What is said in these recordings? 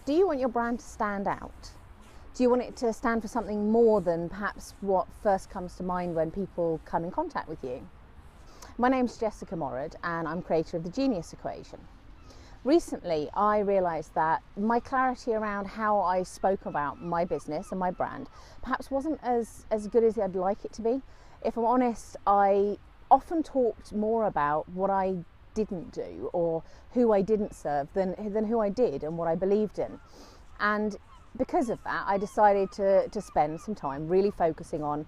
Do you want your brand to stand out? Do you want it to stand for something more than perhaps what first comes to mind when people come in contact with you? My name's Jessica Morrod and I'm creator of the Genius Equation. Recently, I realised that my clarity around how I spoke about my business and my brand perhaps wasn't as good as I'd like it to be. If I'm honest, I often talked more about what I didn't do or who I didn't serve than who I did and what I believed in. And because of that, I decided to spend some time really focusing on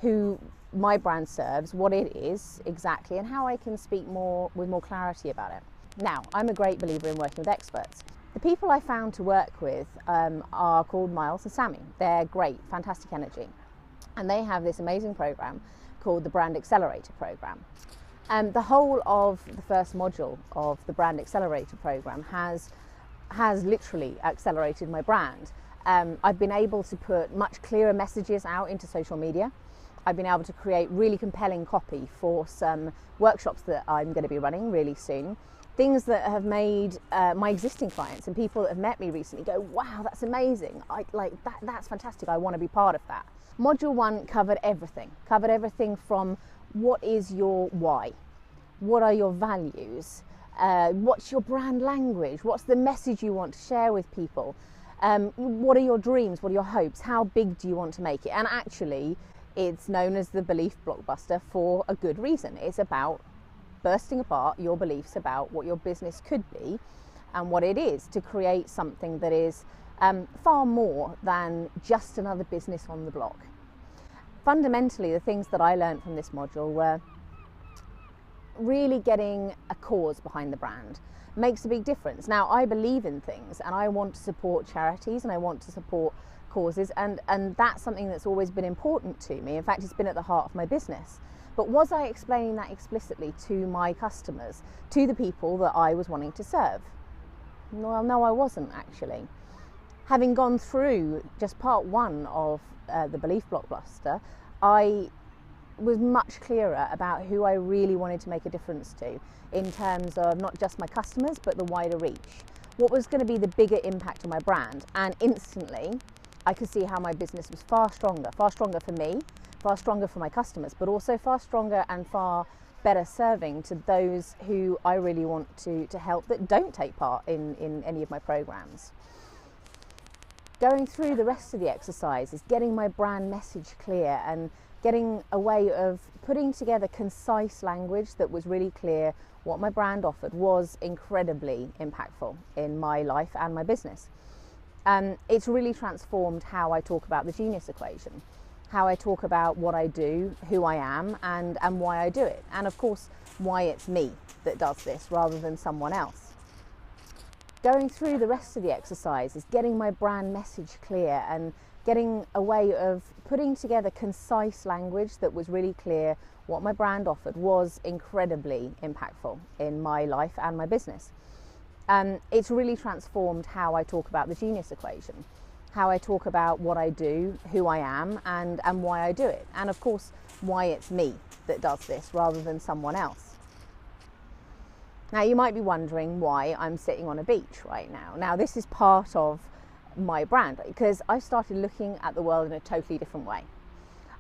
who my brand serves, what it is exactly, and how I can speak with more clarity about it. Now, I'm a great believer in working with experts. The people I found to work with are called Miles and Sammy. They're great, fantastic energy. And they have this amazing program called the Brand Accelerator program. The whole of the first module of the Brand Accelerator program has literally accelerated my brand. I've been able to put much clearer messages out into social media. I've been able to create really compelling copy for some workshops that I'm going to be running really soon. Things that have made my existing clients and people that have met me recently go, wow, that's amazing. That's fantastic. I want to be part of that. Module 1 covered everything from what is your why? What are your values? What's your brand language? What's the message you want to share with people? What are your dreams? What are your hopes? How big do you want to make it? And actually, it's known as the belief blockbuster for a good reason. It's about bursting apart your beliefs about what your business could be and what it is to create something that is far more than just another business on the block. Fundamentally, the things that I learned from this module were really getting a cause behind the brand makes a big difference. Now, I believe in things and I want to support charities and I want to support causes, and that's something that's always been important to me. In fact, it's been at the heart of my business. But was I explaining that explicitly to my customers, to the people that I was wanting to serve? Well, no, I wasn't actually. Having gone through just part 1 of the belief blockbuster, I was much clearer about who I really wanted to make a difference to in terms of not just my customers, but the wider reach. What was going to be the bigger impact on my brand? And instantly, I could see how my business was far stronger for me, far stronger for my customers, but also far stronger and far better serving to those who I really want to help that don't take part in any of my programs. Going through the rest of the exercise is getting my brand message clear and getting a way of putting together concise language that was really clear. What my brand offered was incredibly impactful in my life and my business. It's really transformed how I talk about the Genius Equation, how I talk about what I do, who I am, and why I do it. And of course, why it's me that does this rather than someone else. Going through the rest of the exercise is getting my brand message clear and getting a way of putting together concise language that was really clear. What my brand offered was incredibly impactful in my life and my business. It's really transformed how I talk about the Genius Equation, how I talk about what I do, who I am, and why I do it. And of course, why it's me that does this rather than someone else. Now, you might be wondering why I'm sitting on a beach right now. Now, this is part of my brand because I've started looking at the world in a totally different way.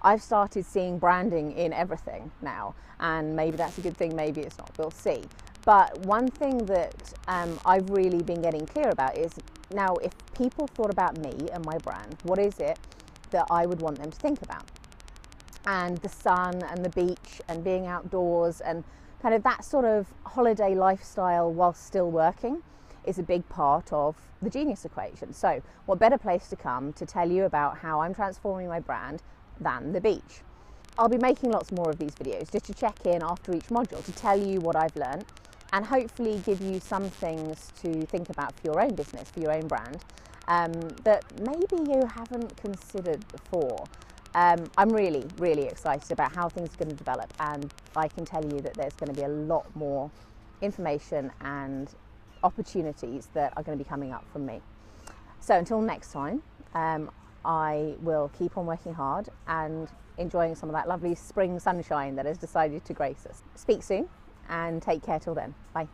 I've started seeing branding in everything now, and maybe that's a good thing, maybe it's not, we'll see. But one thing that I've really been getting clear about is, now if people thought about me and my brand, what is it that I would want them to think about? And the sun and the beach and being outdoors and kind of that sort of holiday lifestyle while still working is a big part of the Genius Equation. So what better place to come to tell you about how I'm transforming my brand than the beach? I'll be making lots more of these videos just to check in after each module to tell you what I've learned and hopefully give you some things to think about for your own business, for your own brand, that maybe you haven't considered before. I'm really, really excited about how things are going to develop, and I can tell you that there's going to be a lot more information and opportunities that are going to be coming up from me. So until next time, I will keep on working hard and enjoying some of that lovely spring sunshine that has decided to grace us. Speak soon and take care till then. Bye.